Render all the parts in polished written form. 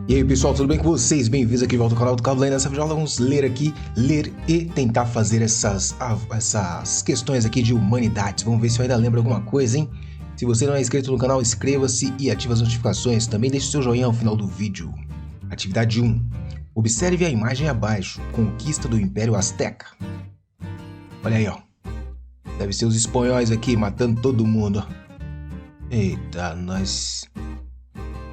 E aí pessoal, tudo bem com vocês? Bem-vindos aqui de volta ao canal do Cabo Lane. Nessa videoaula vamos ler e tentar fazer essas questões aqui de humanidades. Vamos ver se eu ainda lembro alguma coisa, hein? Se você não é inscrito no canal, inscreva-se e ative as notificações. Também deixe seu joinha ao final do vídeo. Atividade 1. Observe a imagem abaixo. Conquista do Império Azteca. Olha aí, ó. Deve ser os espanhóis aqui matando todo mundo. Eita, nós...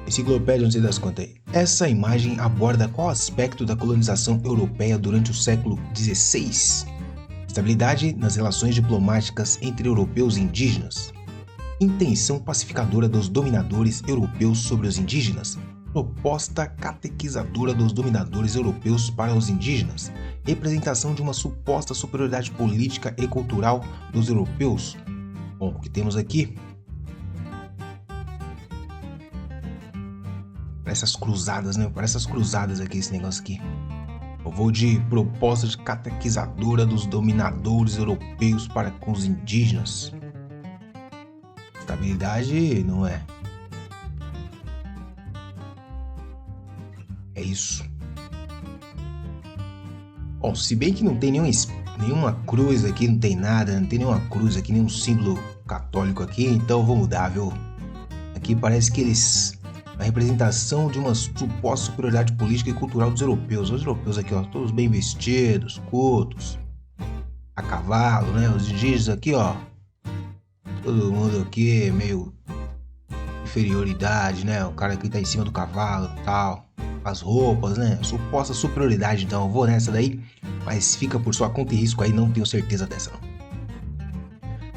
Enciclopédia, não sei das contas aí. Essa imagem aborda qual aspecto da colonização europeia durante o século XVI? Estabilidade nas relações diplomáticas entre europeus e indígenas. Intenção pacificadora dos dominadores europeus sobre os indígenas. Proposta catequizadora dos dominadores europeus para os indígenas. Representação de uma suposta superioridade política e cultural dos europeus. Bom, o que temos aqui? Parece essas cruzadas, né? Parece essas cruzadas aqui, esse negócio aqui. Eu vou de proposta de catequizadora dos dominadores europeus para com os indígenas. Estabilidade não é. É isso. Bom, se bem que não tem nenhuma cruz aqui, não tem nada, não tem nenhuma cruz aqui, nenhum símbolo católico aqui, então eu vou mudar, viu? Aqui parece que a representação de uma suposta superioridade política e cultural dos europeus. Os europeus aqui, ó, todos bem vestidos, cultos, a cavalo, né? Os indígenas aqui, ó, todo mundo aqui meio inferioridade, né? O cara aqui tá em cima do cavalo e tal, as roupas, né? Suposta superioridade, então eu vou nessa daí, mas fica por sua conta e risco aí, não tenho certeza dessa não.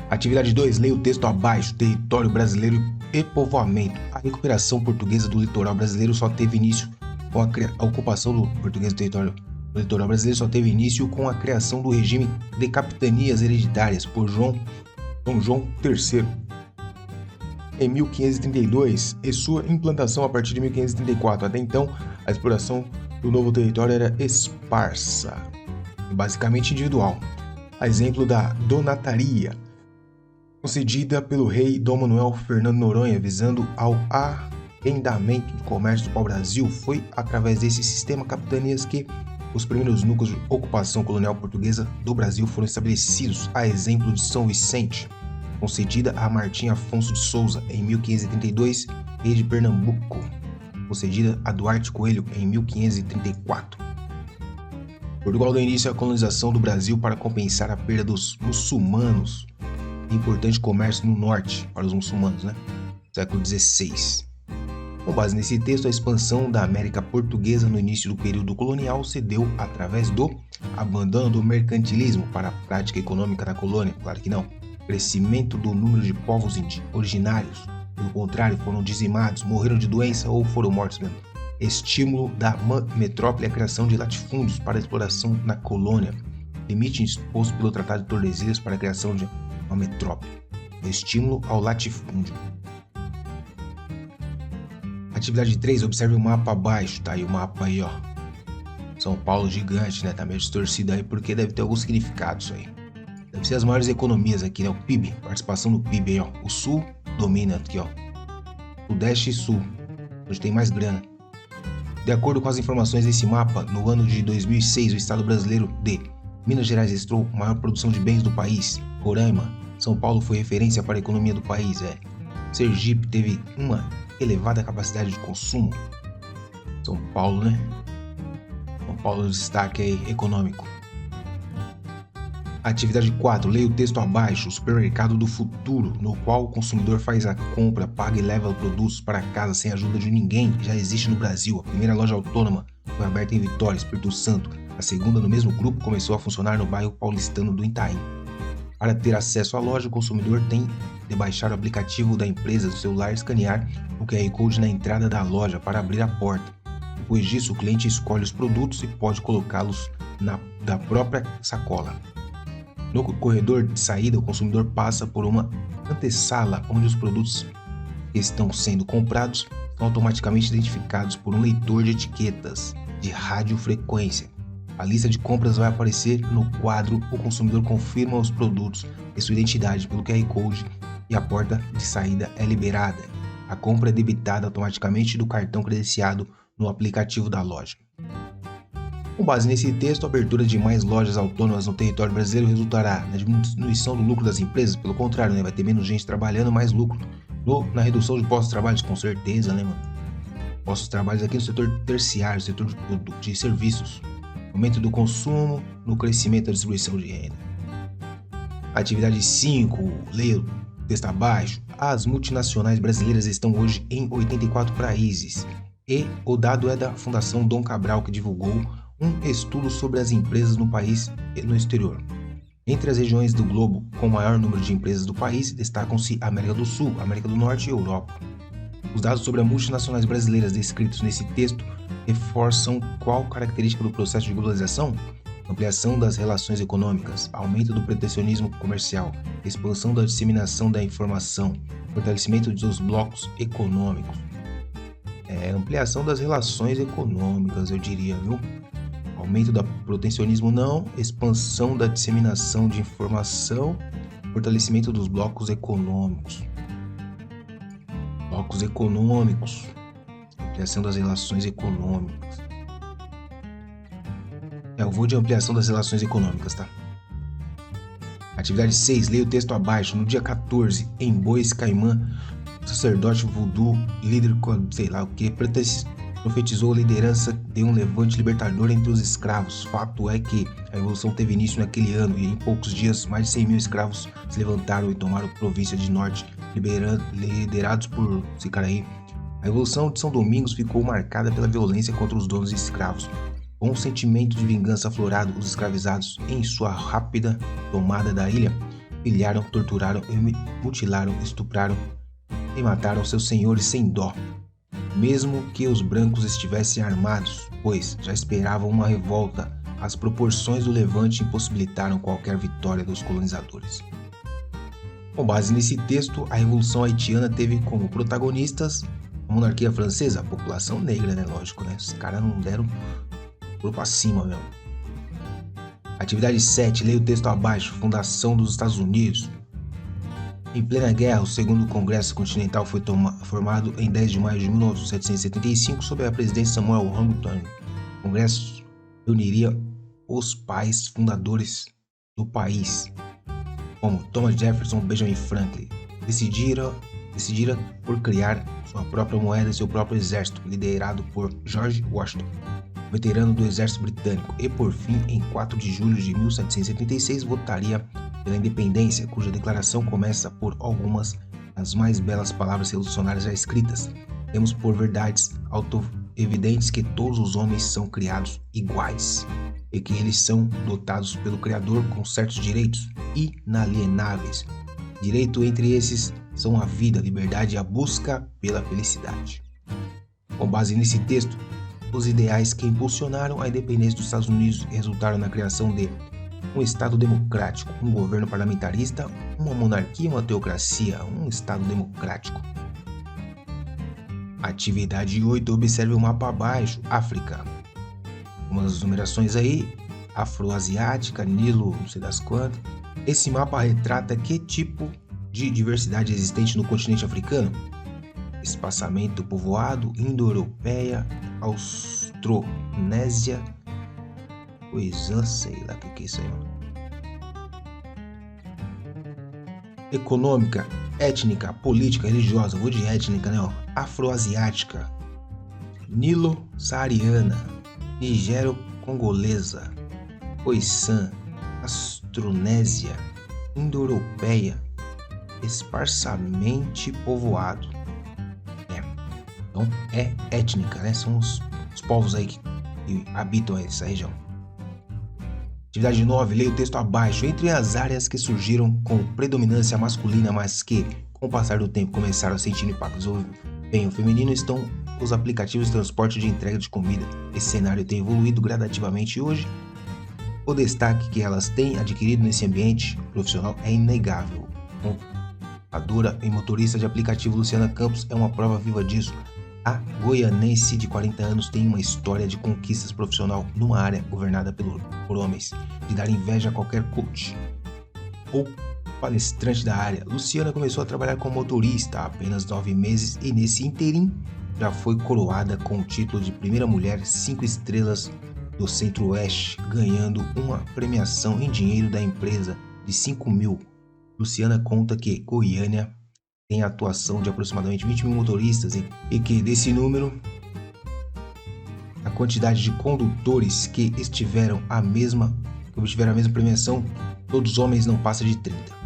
Atividade 2, leia o texto abaixo. Território brasileiro e povoamento. A recuperação portuguesa do litoral brasileiro só teve início com a ocupação do português do território do litoral brasileiro só teve início com a criação do regime de capitanias hereditárias por Dom João III em 1532 e sua implantação a partir de 1534. Até então, a exploração do novo território era esparsa e basicamente individual. A exemplo da donataria concedida pelo rei Dom Manuel Fernando Noronha, visando ao arrendamento do comércio do pau-brasil. Foi através desse sistema capitanias que os primeiros núcleos de ocupação colonial portuguesa do Brasil foram estabelecidos, a exemplo de São Vicente, concedida a Martim Afonso de Souza em 1532, rei de Pernambuco, concedida a Duarte Coelho em 1534. Portugal deu início à colonização do Brasil para compensar a perda dos muçulmanos. Importante comércio no norte para os muçulmanos, né? Século XVI. Com base nesse texto, a expansão da América Portuguesa no início do período colonial se deu através do abandono do mercantilismo para a prática econômica da colônia. Claro que não. Crescimento do número de povos originários. Pelo contrário, foram dizimados, morreram de doença ou foram mortos mesmo. Estímulo da metrópole à criação de latifúndios para a exploração na colônia. Limite imposto pelo Tratado de Tordesilhas para a criação de uma metrópole. Estímulo ao latifúndio. Atividade 3. Observe o mapa abaixo. Tá aí o mapa aí, ó. São Paulo gigante, né? Tá meio distorcido aí porque deve ter algum significado isso aí. Deve ser as maiores economias aqui, né? O PIB, participação do PIB aí, ó. O Sul domina aqui, ó. Sudeste e Sul, onde tem mais grana. De acordo com as informações desse mapa, no ano de 2006, o estado brasileiro de Minas Gerais registrou a maior produção de bens do país. Roraima, São Paulo foi referência para a economia do país. Sergipe teve uma elevada capacidade de consumo. São Paulo, né? São Paulo é destaque aí econômico. Atividade 4. Leia o texto abaixo. O supermercado do futuro, no qual o consumidor faz a compra, paga e leva produtos para casa sem a ajuda de ninguém, já existe no Brasil. A primeira loja autônoma foi aberta em Vitória, Espírito Santo. A segunda, no mesmo grupo, começou a funcionar no bairro paulistano do Itaim. Para ter acesso à loja, o consumidor tem de baixar o aplicativo da empresa do celular e escanear o QR Code na entrada da loja para abrir a porta. Depois disso, o cliente escolhe os produtos e pode colocá-los da própria sacola. No corredor de saída, o consumidor passa por uma antessala onde os produtos que estão sendo comprados são automaticamente identificados por um leitor de etiquetas de radiofrequência. A lista de compras vai aparecer no quadro. O consumidor confirma os produtos e sua identidade pelo QR Code e a porta de saída é liberada. A compra é debitada automaticamente do cartão credenciado no aplicativo da loja. Com base nesse texto, a abertura de mais lojas autônomas no território brasileiro resultará na diminuição do lucro das empresas. Pelo contrário, né? Vai ter menos gente trabalhando, mais lucro. Na redução de postos de trabalho, com certeza, né, mano? Postos de trabalho aqui no setor terciário, setor de serviços. Aumento do consumo, no crescimento da distribuição de renda. Atividade 5, leia o texto abaixo. As multinacionais brasileiras estão hoje em 84 países. E o dado é da Fundação Dom Cabral, que divulgou um estudo sobre as empresas no país e no exterior. Entre as regiões do globo com maior número de empresas do país, destacam-se América do Sul, América do Norte e Europa. Os dados sobre as multinacionais brasileiras descritos nesse texto reforçam qual característica do processo de globalização? Ampliação das relações econômicas, aumento do protecionismo comercial, expansão da disseminação da informação, fortalecimento dos blocos econômicos. Ampliação das relações econômicas, eu diria, viu? Aumento do protecionismo não, expansão da disseminação de informação, fortalecimento dos blocos econômicos. Blocos econômicos, ampliação das relações econômicas. Eu vou de ampliação das relações econômicas, tá? Atividade 6, leia o texto abaixo. No dia 14, em Bois Caimã, sacerdote voodoo, líder, sei lá o que, profetizou a liderança de um levante libertador entre os escravos. Fato é que a revolução teve início naquele ano e em poucos dias mais de 100 mil escravos se levantaram e tomaram a província de Norte, liderados por esse cara aí. A revolução de São Domingos ficou marcada pela violência contra os donos de escravos. Com um sentimento de vingança aflorado, os escravizados, em sua rápida tomada da ilha, pilharam, torturaram, mutilaram, estupraram e mataram seus senhores sem dó. Mesmo que os brancos estivessem armados, pois já esperavam uma revolta, as proporções do levante impossibilitaram qualquer vitória dos colonizadores. Com base nesse texto, a Revolução Haitiana teve como protagonistas a monarquia francesa, a população negra, né? Lógico, né? Os caras não deram pra cima mesmo. Atividade 7, leia o texto abaixo. Fundação dos Estados Unidos. Em plena guerra, o segundo Congresso Continental foi formado em 10 de maio de 1775 sob a presidência de Samuel Huntington. O Congresso reuniria os pais fundadores do país, como Thomas Jefferson e Benjamin Franklin. Decidira por criar sua própria moeda e seu próprio exército, liderado por George Washington, veterano do exército britânico, e por fim, em 4 de julho de 1776, votaria pela independência, cuja declaração começa por algumas das mais belas palavras revolucionárias já escritas. Temos por verdades auto-evidentes que todos os homens são criados iguais e que eles são dotados pelo Criador com certos direitos inalienáveis. Direito entre esses são a vida, a liberdade e a busca pela felicidade. Com base nesse texto, os ideais que impulsionaram a independência dos Estados Unidos resultaram na criação de um Estado democrático, um governo parlamentarista, uma monarquia, uma teocracia, um Estado democrático. Atividade 8, observe o mapa abaixo. África. Umas numerações aí, afroasiática, Nilo, não sei das quantas. Esse mapa retrata que tipo de diversidade existente no continente africano? Espaçamento povoado, indo-europeia, austronésia, coisa, sei lá o que é isso aí, mano. Econômica, étnica, política, religiosa, vou de étnica, né, ó. Afroasiática, Nilo-saariana, Nigério-congolesa, Khoisan, Austronésia, indo-europeia, esparsamente povoado. Então é étnica, né? São os povos aí que habitam essa região. Atividade 9, leia o texto abaixo. Entre as áreas que surgiram com predominância masculina, mas que, com o passar do tempo, começaram a sentir impactos do desempenho feminino, estão os aplicativos de transporte de entrega de comida. Esse cenário tem evoluído gradativamente e hoje o destaque que elas têm adquirido nesse ambiente profissional é inegável. A dura e motorista de aplicativo Luciana Campos é uma prova viva disso. A goianense de 40 anos tem uma história de conquistas profissional numa área governada por homens, de dar inveja a qualquer coach ou palestrante da área. Luciana começou a trabalhar como motorista há apenas 9 meses e nesse ínterim já foi coroada com o título de primeira mulher 5 estrelas do Centro-Oeste, ganhando uma premiação em dinheiro da empresa de 5 mil. Luciana conta que Goiânia tem a atuação de aproximadamente 20 mil motoristas e que, desse número, a quantidade de condutores que obtiveram a mesma premiação, todos os homens, não passa de 30.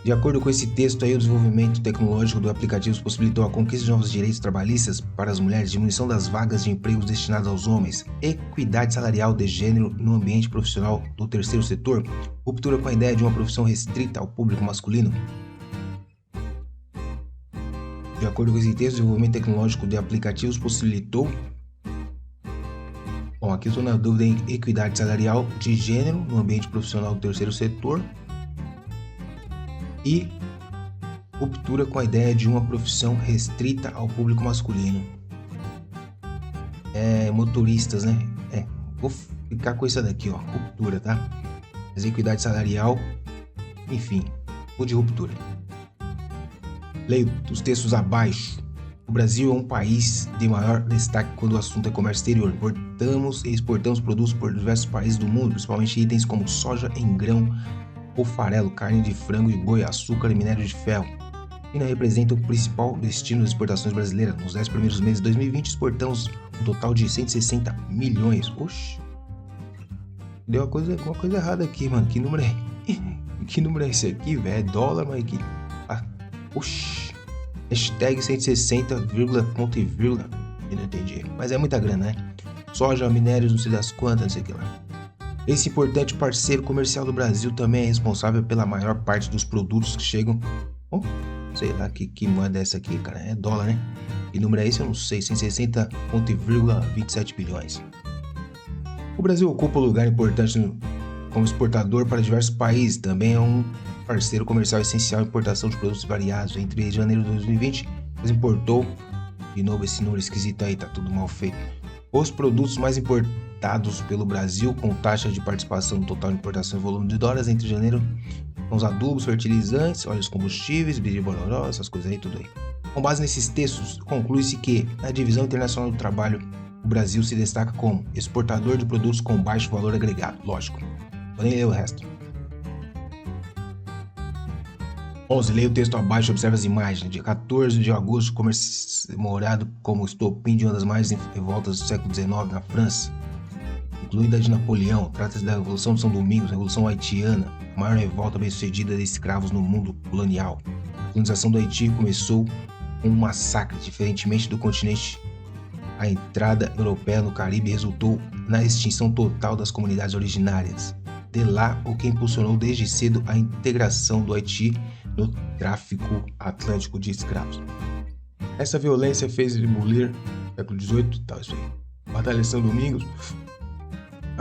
De acordo com esse texto aí, o desenvolvimento tecnológico do aplicativo possibilitou a conquista de novos direitos trabalhistas para as mulheres, diminuição das vagas de empregos destinadas aos homens, equidade salarial de gênero no ambiente profissional do terceiro setor, ruptura com a ideia de uma profissão restrita ao público masculino. De acordo com esse texto, o desenvolvimento tecnológico de aplicativos possibilitou... Bom, aqui estou na dúvida em equidade salarial de gênero no ambiente profissional do terceiro setor e ruptura com a ideia de uma profissão restrita ao público masculino. Motoristas, né? Vou ficar com isso daqui, ó, ruptura, tá? Mas equidade salarial, enfim, vou de ruptura. Leio os textos abaixo. O Brasil é um país de maior destaque quando o assunto é comércio exterior. Importamos e exportamos produtos por diversos países do mundo, principalmente itens como soja em grão, ou farelo, carne de frango e boi, açúcar e minério de ferro. China representa o principal destino das exportações brasileiras. Nos 10 primeiros meses de 2020, exportamos um total de 160 milhões. Oxi. Deu uma coisa errada aqui, mano. Que número é? Que número é esse aqui, velho? É dólar, mas aqui. Oxi. Hashtag 160, ponto e vírgula. Eu não entendi. Mas é muita grana, né? Soja, minérios, não sei das quantas, não sei o que lá. Esse importante parceiro comercial do Brasil também é responsável pela maior parte dos produtos que chegam... sei lá que moeda é essa aqui, cara. É dólar, né? Que número é esse? Eu não sei. 160,27 bilhões. O Brasil ocupa um lugar importante como exportador para diversos países. Também é um parceiro comercial essencial em importação de produtos variados. Entre janeiro de 2020, importou... De novo esse número esquisito aí, tá tudo mal feito. Os produtos mais importados pelo Brasil, com taxa de participação no total de importação e volume de dólares entre janeiro, são os adubos, fertilizantes, óleos combustíveis, biribororó, essas coisas aí, tudo aí. Com base nesses textos, conclui-se que, na divisão internacional do trabalho, o Brasil se destaca como exportador de produtos com baixo valor agregado, lógico. Vou nem ler o resto. 11. Leia o texto abaixo e observe as imagens. Dia 14 de agosto, comemorado como estopim de uma das maiores revoltas do século XIX na França, incluindo a de Napoleão. Trata-se da Revolução de São Domingos, Revolução Haitiana, a maior revolta bem-sucedida de escravos no mundo colonial. A colonização do Haiti começou com um massacre. Diferentemente do continente, a entrada europeia no Caribe resultou na extinção total das comunidades originárias. De lá, o que impulsionou desde cedo a integração do Haiti no tráfico atlântico de escravos. Essa violência fez ebulir no século XVIII, tal, isso aí. Batalha de São Domingos.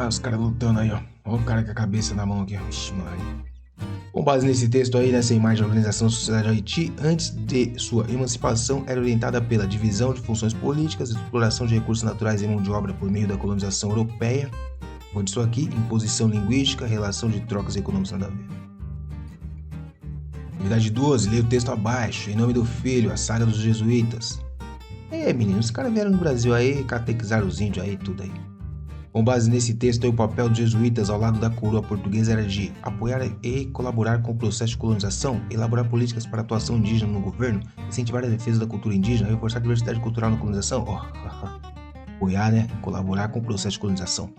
Os caras lutando aí, ó. Olha o cara com a cabeça na mão aqui, ó. Ixi, mano. Com base nesse texto aí, nessa imagem, a Organização da Sociedade de Haiti, antes de sua emancipação, era orientada pela divisão de funções políticas, exploração de recursos naturais e mão de obra por meio da colonização europeia. Vou disso aqui, imposição linguística, relação de trocas econômicas nada a ver. Atividade 12, leia o texto abaixo. Em nome do Filho, a saga dos jesuítas. Meninos, os caras vieram no Brasil aí, catequizaram os índios aí, tudo aí. Com base nesse texto, o papel dos jesuítas ao lado da coroa portuguesa era de apoiar e colaborar com o processo de colonização, elaborar políticas para a atuação indígena no governo, incentivar a defesa da cultura indígena, reforçar a diversidade cultural na colonização. Apoiar, né? Colaborar com o processo de colonização.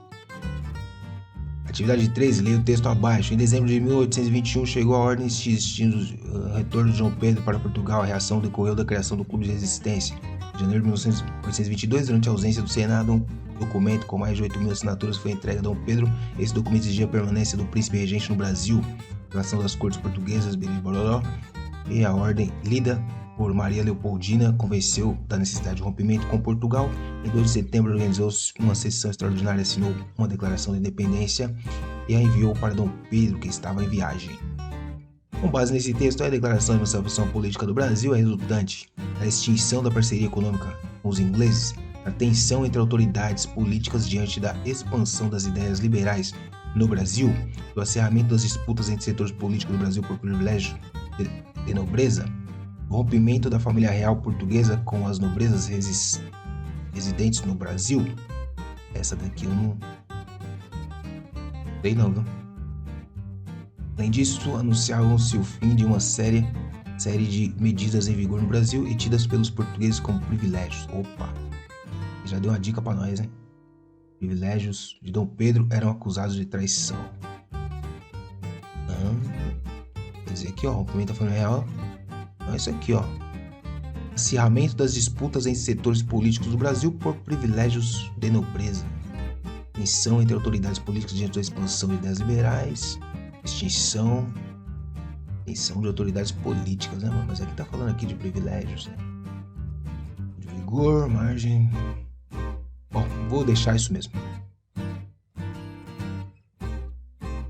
Atividade 13, leia o texto abaixo. Em dezembro de 1821 chegou a ordem instituindo o retorno de João Pedro para Portugal. A reação decorreu da criação do Clube de Resistência. Em janeiro de 1822, durante a ausência do Senado, um documento com mais de 8 mil assinaturas foi entregue a Dom Pedro. Esse documento exigia a permanência do príncipe regente no Brasil, a relação das cortes portuguesas, Biribororó, e a ordem lida por Maria Leopoldina convenceu da necessidade de rompimento com Portugal. Em 2 de setembro organizou-se uma sessão extraordinária, assinou uma declaração de independência e a enviou para Dom Pedro, que estava em viagem. Com base nesse texto, a declaração de emancipação política do Brasil é resultante da extinção da parceria econômica com os ingleses, da tensão entre autoridades políticas diante da expansão das ideias liberais no Brasil, do acerramento das disputas entre setores políticos do Brasil por privilégio de nobreza, rompimento da família real portuguesa com as nobrezas residentes no Brasil. Essa daqui eu não sei não, viu? Além disso, anunciavam-se o fim de uma série de medidas em vigor no Brasil e tidas pelos portugueses como privilégios. Opa! Já deu uma dica pra nós, hein? Privilégios de Dom Pedro eram acusados de traição. Quer dizer aqui, ó, rompimento da família real. Não, isso aqui, ó. Acirramento das disputas entre setores políticos do Brasil por privilégios de nobreza. Tensão entre autoridades políticas diante da expansão de ideias liberais. Extinção de autoridades políticas, né, mano? Mas aqui tá falando aqui de privilégios, né? De vigor, margem. Bom, vou deixar isso mesmo.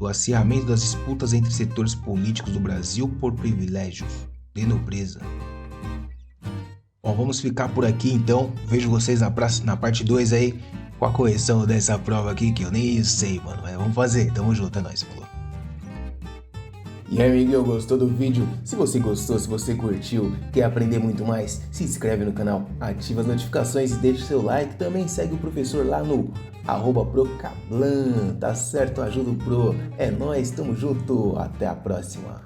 O acirramento das disputas entre setores políticos do Brasil por privilégios de nobreza. Bom, vamos ficar por aqui então. Vejo vocês na parte 2 aí, com a correção dessa prova aqui, que eu nem sei, mano. Mas vamos fazer. Tamo junto, é nóis, falou. E aí, amiguinho, gostou do vídeo? Se você gostou, se você curtiu, quer aprender muito mais, se inscreve no canal, ativa as notificações e deixa o seu like. Também segue o professor lá no @procablan, tá certo? Ajuda o Pro. É nóis, tamo junto, até a próxima.